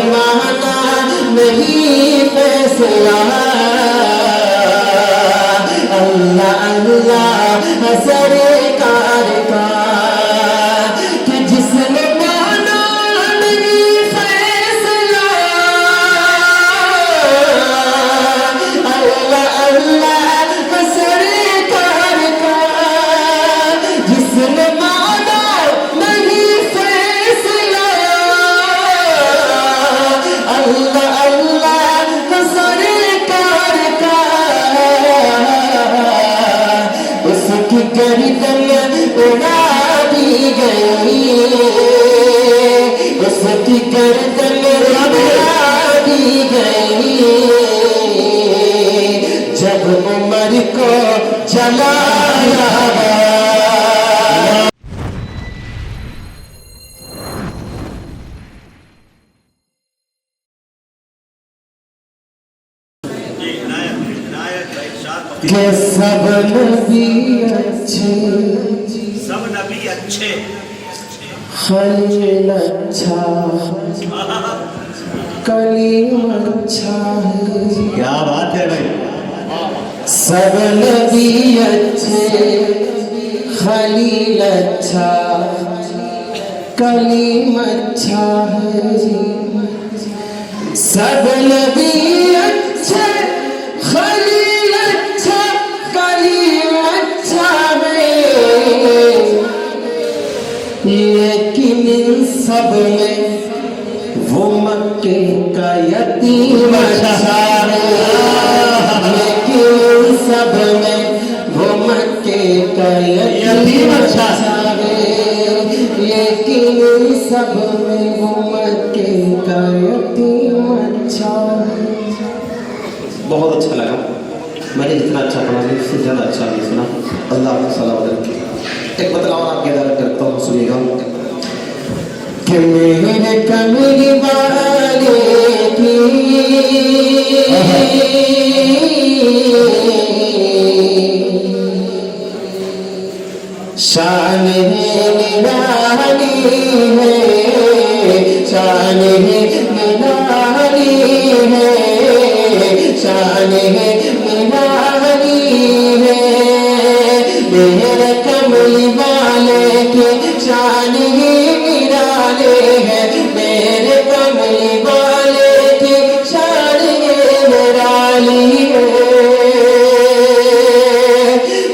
माना नहीं फैसला, अल्लाह अल्लाह सरकार का, कि जिसने माना नहीं फैसला, अल्लाह अल्लाह सरकार का, जिसने माना नहीं फैसला, अल्लाह अल्लाह सरकार का, उसकी गर्दन उड़ा दी गई, उसकी गर्दन उड़ा दी गई, जब उमर को जलाया गया। कि सब नबी अच्छे, सब नबी अच्छे, खलील अच्छा, कलीम अच्छा है। क्या बात है भाई। सब नबी अच्छे, खलील अच्छा, कलीम अच्छा है जी। सब नबी अच्छे, खलील अच्छा, कलीम अच्छा है, लेकिन इन सब में वो मक्के का यतीम अच्छा है, लेकिन इन सब में वो मक्के का यतीम अच्छा है, लेकिन इन सब में वो मक्के का यतीम अच्छा है। बहुत अच्छा लगा, मैंने जितना अच्छा पढ़ा उससे ज़्यादा अच्छा नहीं सुना। अल्लाह को सलाम रखे। एक बतलावा आपके अदा करता हूँ, सुनिएगा कि मेरे कमली वाले की शान है निराली है, शान है निराली है, शान है निराली है, मेरे कमली वाले की शान ही निराले है, मेरे कमली वाले की शान ही निराली है,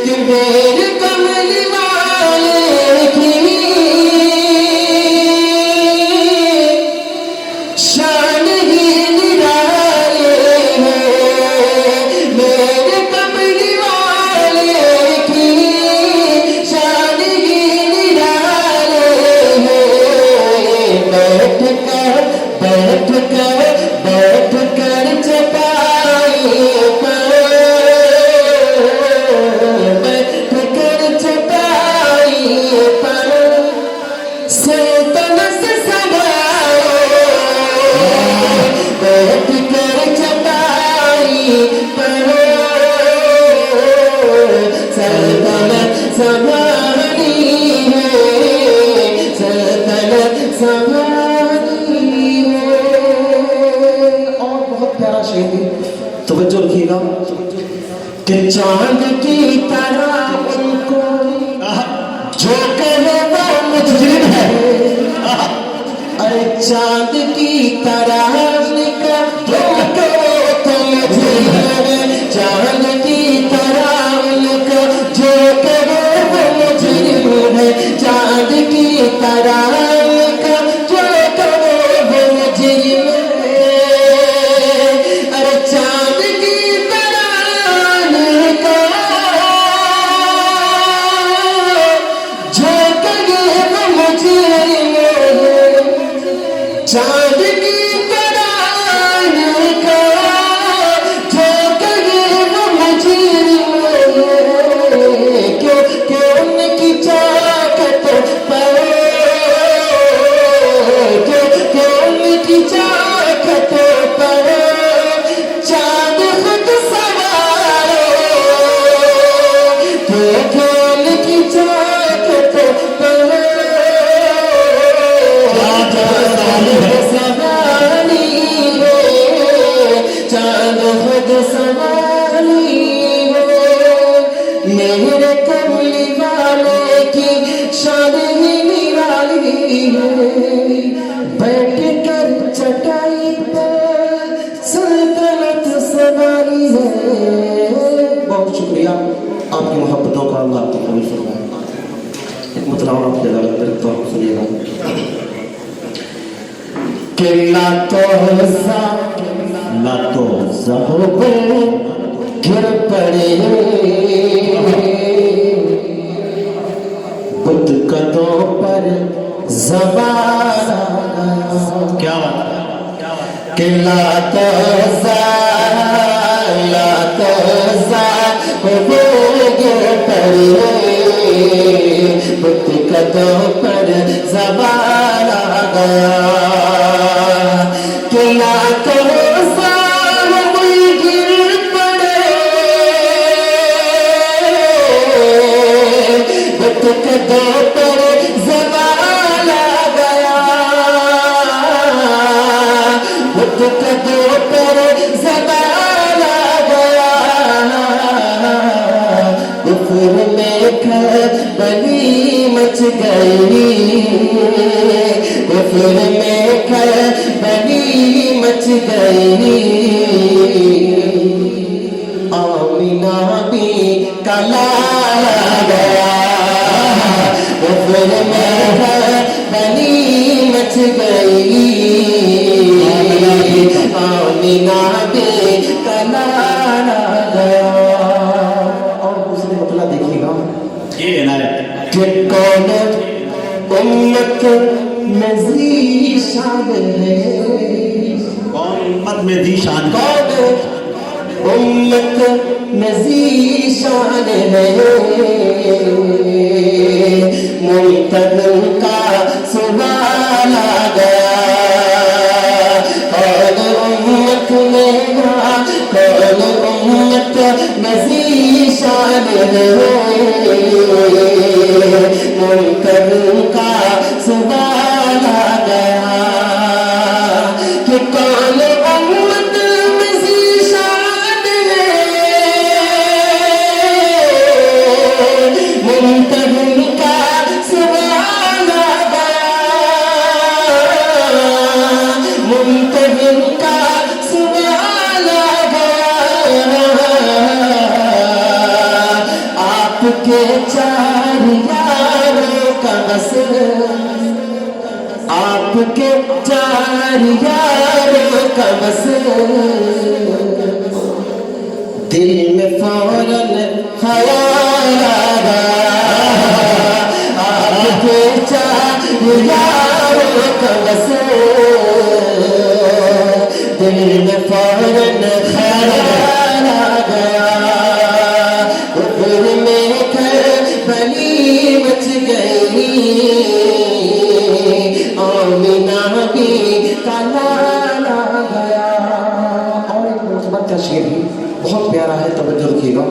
कि मेरे कमली वाले की शान ही निराले है, मेरे कमली वाले की शान ही निराले है। बैठ कर चटाई पर, बैठ कर चटाई पर सल्तनत संभालो, बैठ कर चटाई पर सल्तनत संभाली है, सल्तनत संभाली है। और बहुत प्यारा शेर है, तवज्जो रखिएगा कि चांद की तरह उनको जो करे वो मुजरिम है, अरे चांद की तरह उनका जो करे तो मुजरिम है, चांद की तरह उनका जो करे वो मुजरिम है, चांद की तरह उनका जो करे वो मुजरिम है, अरे चांद की तरह उनका जो करे वो मुजरिम है, चांद की तरह उनका जो करे वो मुजरिम है, क्यों उनकी चाकत पर, क्यों उनकी चाकत पर चांद खुद सवारो, क्यों उनकी चाकत पर चांद کہ لاتو گر پڑے بت قدوں پر زبان کیا بات کہ وہ گر پڑے بت قدوں پر زبان آ گیا کہ قدوں پر زوال آ گیا بت قدوں پر زوال آ گیا کفر میں بلی مچ گئی کفر میں بلی مچ گئی آمینہ بھی کلا آ گیا کفر میں بلی مچ گئی آمینہ بھی کلا آ گیا اور دوسرے مطلب دیکھیے گا یہ عنایت کہ کون امت میں ذیشان ہے امت میں دی شان کون امت میں ذیشان ہے منتظر کا سوال آ گیا کون امت میں کون امت میں ذیشان ہے منتظر کا سوال آ گیا کہ کون امت میں ذیشان ہے منتظر کا سوال آ گیا منتظر کا سوال آ گیا آپ کے چار یاروں کا بس آپ کے چار یاروں کا بس دل میں فوراً خیال آ گیا آپ کے چار یاروں کا بس دل میں فوراً خیال آ گیا کفر میں بلی مچ گئی آمینہ بھی کلا آ گیا اور ایک مثبت کا شعر بھی بہت پیارا ہے توجہ رکھیے گا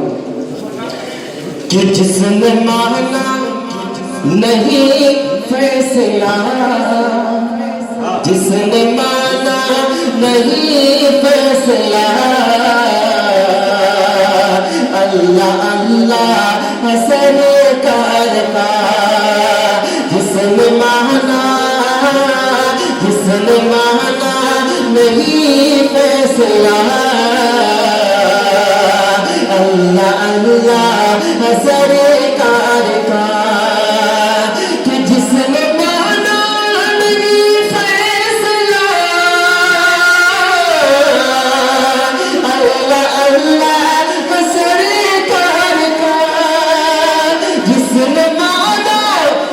کہ جس نے مانا نہیں فیصلہ جس نے مانا نہیں فیصلہ اللہ اللہ حسن کرتا جس نے مانا نہیں فیصلہ اللہ اللہ حسن کرتا کہ جس نے مانا نہیں فیصلہ اللہ اللہ حسن کرتا جس نے مانا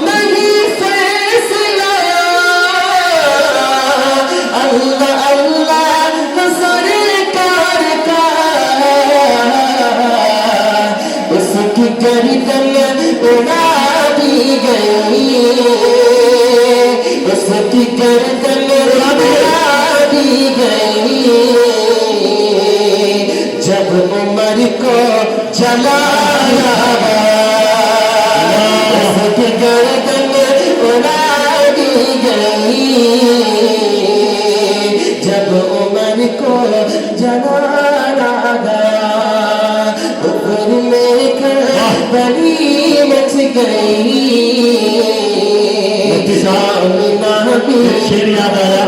نہیں فیصلہ اللہ اللہ حسن کرتا اس کی گردن اڑا دی گئی اس کی گردن اڑا دی گئی جب عمر کو جلایا گیا اس کی گردن اڑا دی گئی جب عمر کو جلایا گیا کفر میں بلی مچ گئی شعر یاد آیا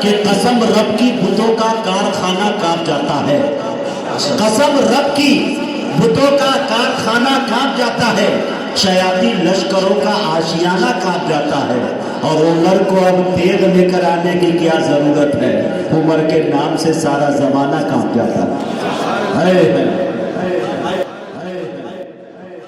کہ قسم رب کی بتوں کا کارخانہ کانپ جاتا ہے قسم رب کی بتوں کا کارخانہ کانپ جاتا ہے शयाती लश्करों का आशियाना कांप जाता है। और उमर को अब तेग लेकर आने की क्या जरूरत है, उमर के नाम से सारा जमाना कांप जाता है।